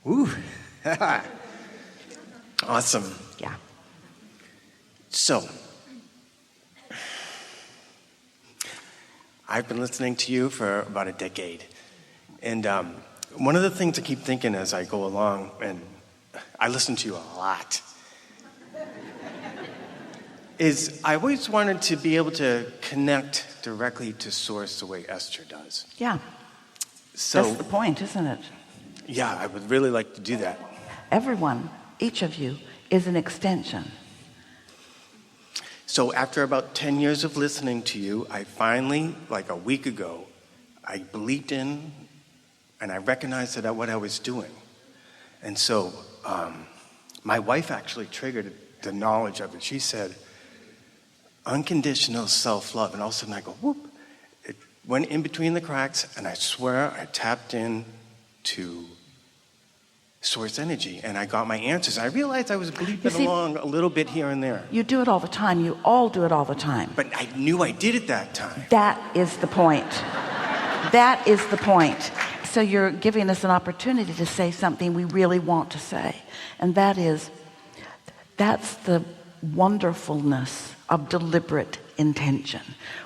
Ooh. Awesome. Yeah. So, I've been listening to you for about a decade. And one of the things I keep thinking as I go along, and I listen to you a lot, is I always wanted to be able to connect directly to Source the way Esther does. Yeah. So, that's the point, isn't it? Yeah, I would really like to do that. Everyone, each of you, is an extension. So after about 10 years of listening to you, I finally, like a week ago, I believed in and I recognized that what I was doing. And so my wife actually triggered the knowledge of it. She said, unconditional self-love. And all of a sudden I go, whoop. It went in between the cracks, and I swear I tapped in to Source energy, and I got my answers. I realized I was bleeping along a little bit here and there. You do it all the time. You all do it all the time. But I knew I did it that time. That is the point. That is the point. So you're giving us an opportunity to say something we really want to say. And that's the wonderfulness of deliberate intention.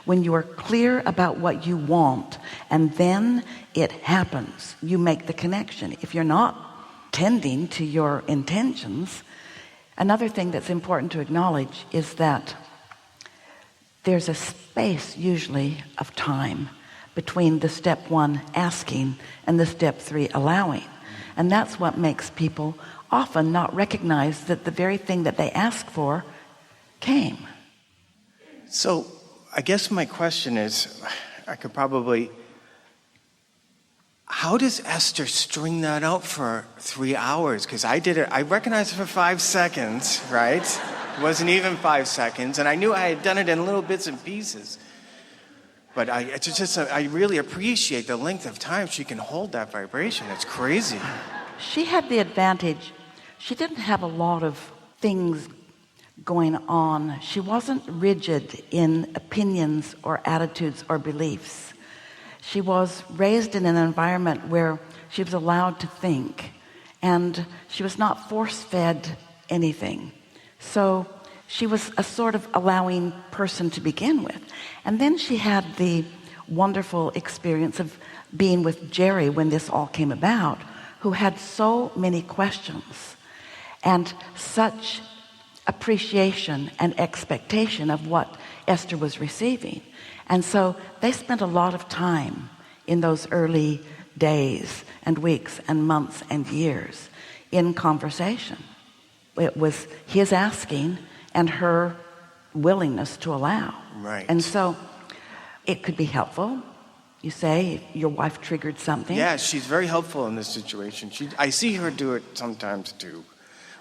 When you are clear about what you want, and then it happens, you make the connection. If you're not tending to your intentions, another thing that's important to acknowledge is that there's a space usually of time between the step 1 asking and the step 3 allowing. And that's what makes people often not recognize that the very thing that they ask for came. So I guess my question is, I could probably, how does Esther string that out for 3 hours? Because I did it, I recognized it for 5 seconds, right? It wasn't even 5 seconds, and I knew I had done it in little bits and pieces. But I really appreciate the length of time she can hold that vibration. It's crazy. She had the advantage. She didn't have a lot of things going on. She wasn't rigid in opinions or attitudes or beliefs. She was raised in an environment where she was allowed to think, and she was not force-fed anything. So she was a sort of allowing person to begin with. And then she had the wonderful experience of being with Jerry when this all came about, who had so many questions and such appreciation and expectation of what Esther was receiving. And so they spent a lot of time in those early days and weeks and months and years in conversation. It was his asking and her willingness to allow. Right. And so it could be helpful. You say your wife triggered something. Yeah, she's very helpful in this situation. I see her do it sometimes too,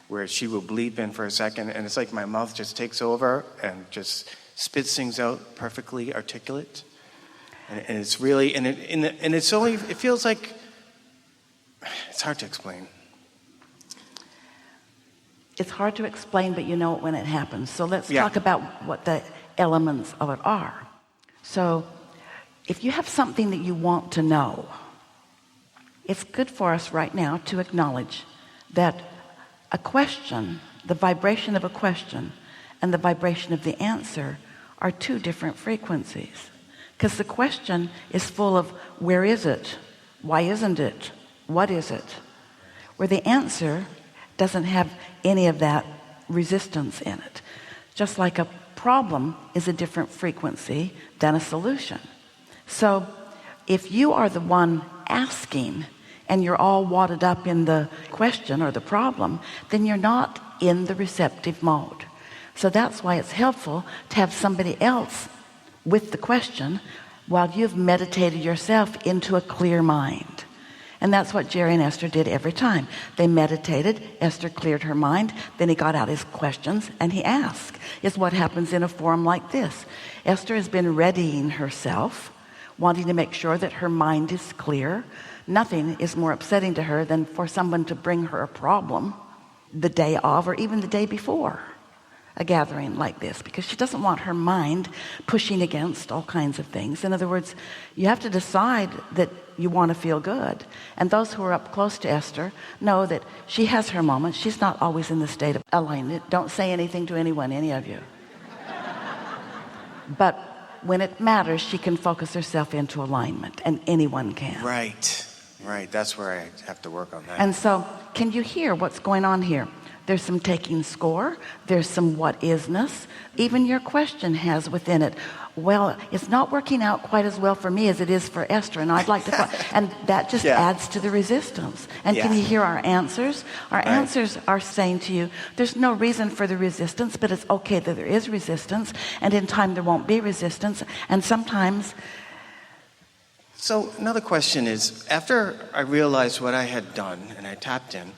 where she will bleep in for a second, and it's like my mouth just takes over and just spits things out perfectly articulate, and it's really it's only, it feels like it's hard to explain. It's hard to explain, but you know it when it happens. So let's talk about what the elements of it are. So if you have something that you want to know, it's good for us right now to acknowledge that a question, the vibration of a question and the vibration of the answer are 2 different frequencies, because the question is full of where is it, why isn't it, what is it, where the answer doesn't have any of that resistance in it. Just like a problem is a different frequency than a solution. So if you are the one asking and you're all wadded up in the question or the problem, then you're not in the receptive mode. So that's why it's helpful to have somebody else with the question while you've meditated yourself into a clear mind. And that's what Jerry and Esther did every time. They meditated, Esther cleared her mind, then he got out his questions and he asked. It's what happens in a forum like this. Esther has been readying herself, wanting to make sure that her mind is clear. Nothing is more upsetting to her than for someone to bring her a problem the day of or even the day before. a gathering like this, because she doesn't want her mind pushing against all kinds of things. In other words, you have to decide that you want to feel good. And those who are up close to Esther know that she has her moments. She's not always in the state of alignment. Don't say anything to anyone, any of you. But when it matters, she can focus herself into alignment, and anyone can. Right. That's where I have to work on that. And so, can you hear what's going on here? There's some taking score. There's some what isness. Even your question has within it, well, it's not working out quite as well for me as it is for Esther, and I'd like to and that just adds to the resistance. And can you hear our answers? Our answers are saying to you, there's no reason for the resistance, but it's okay that there is resistance, and in time there won't be resistance. And sometimes. So another question is, after I realized what I had done and I tapped in,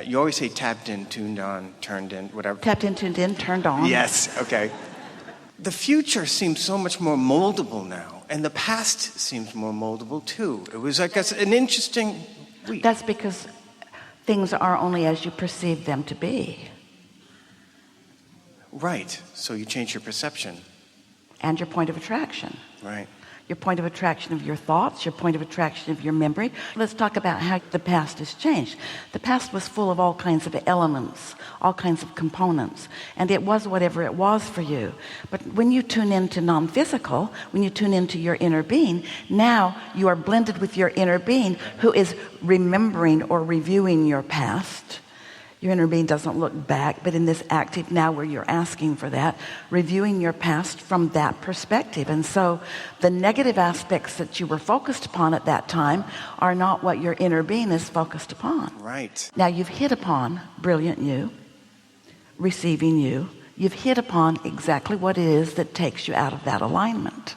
you always say tapped in, tuned on, turned in, whatever. Tapped in, tuned in, turned on. Yes, okay. The future seems so much more moldable now, and the past seems more moldable too. It was like an interesting week. That's because things are only as you perceive them to be. Right, so you change your perception. And your point of attraction. Right. Your point of attraction of your thoughts, your point of attraction of your memory. Let's talk about how the past has changed. The past was full of all kinds of elements, all kinds of components, and it was whatever it was for you. But when you tune into non-physical, when you tune into your inner being, now you are blended with your inner being who is remembering or reviewing your past. Your inner being doesn't look back, but in this active now where you're asking for that, reviewing your past from that perspective. And so the negative aspects that you were focused upon at that time are not what your inner being is focused upon. Right. Now you've hit upon brilliant you, receiving you. You've hit upon exactly what it is that takes you out of that alignment.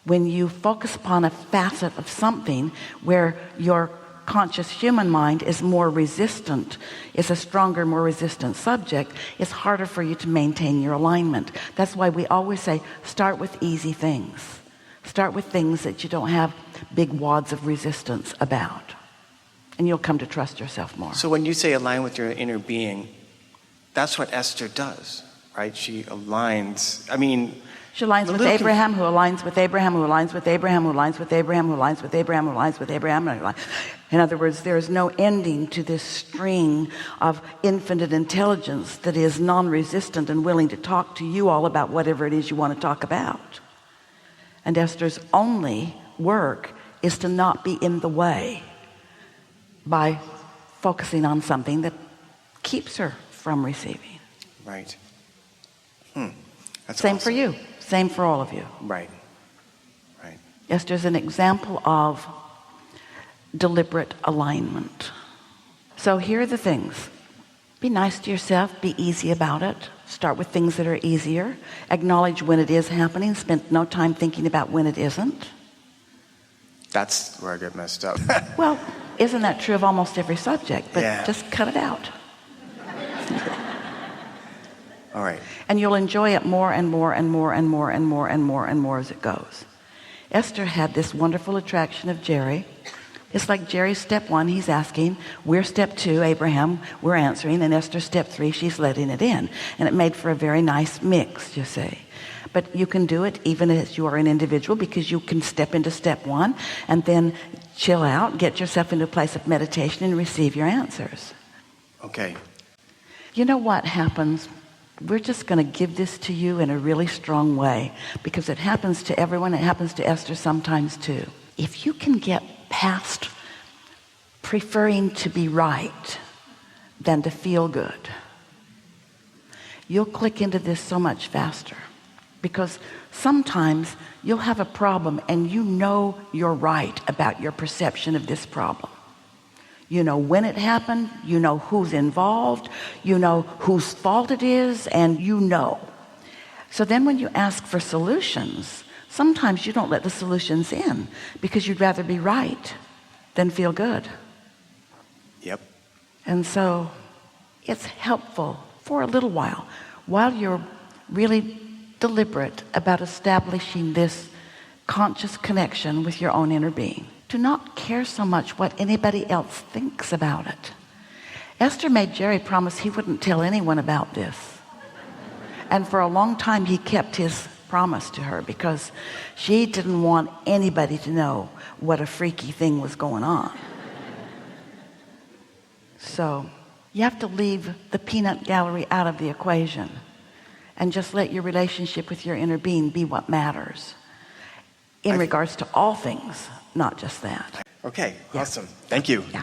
When you focus upon a facet of something where your conscious human mind is more resistant, is a stronger, more resistant subject, it's harder for you to maintain your alignment. That's why we always say, start with easy things. Start with things that you don't have big wads of resistance about. And you'll come to trust yourself more. So when you say align with your inner being, that's what Esther does, right? She aligns. She aligns with Abraham, who aligns with Abraham, who aligns with Abraham, who aligns with Abraham, who aligns with Abraham, who aligns with Abraham. In other words, there is no ending to this string of infinite intelligence that is non-resistant and willing to talk to you all about whatever it is you want to talk about. And Esther's only work is to not be in the way by focusing on something that keeps her from receiving. Right. That's Same awesome. for you. Same for all of you. Right. Esther's an example of deliberate alignment. So here are the things. Be nice to yourself. Be easy about it. Start with things that are easier. Acknowledge when it is happening. Spend no time thinking about when it isn't. That's where I get messed up. Well, isn't that true of almost every subject? But just cut it out. All right. And you'll enjoy it more and more and more and more and more and more and more as it goes. Esther had this wonderful attraction of Jerry. It's like Jerry's step 1, he's asking. We're step 2, Abraham, we're answering. And Esther step 3, she's letting it in. And it made for a very nice mix, you see. But you can do it even as you are an individual, because you can step into step 1 and then chill out, get yourself into a place of meditation and receive your answers. Okay. You know what happens? We're just going to give this to you in a really strong way, because it happens to everyone. It happens to Esther sometimes too. If you can get past preferring to be right than to feel good, you'll click into this so much faster. Because sometimes you'll have a problem and you know you're right about your perception of this problem. You know when it happened, you know who's involved, you know whose fault it is, and you know. So then when you ask for solutions, sometimes you don't let the solutions in because you'd rather be right than feel good. Yep. And so it's helpful for a little while you're really deliberate about establishing this conscious connection with your own inner being, to not care so much what anybody else thinks about it. Esther made Jerry promise he wouldn't tell anyone about this. And for a long time, he kept his promise to her because she didn't want anybody to know what a freaky thing was going on. So you have to leave the peanut gallery out of the equation and just let your relationship with your inner being be what matters in regards to all things, not just that. Okay, awesome. Thank you. Yeah.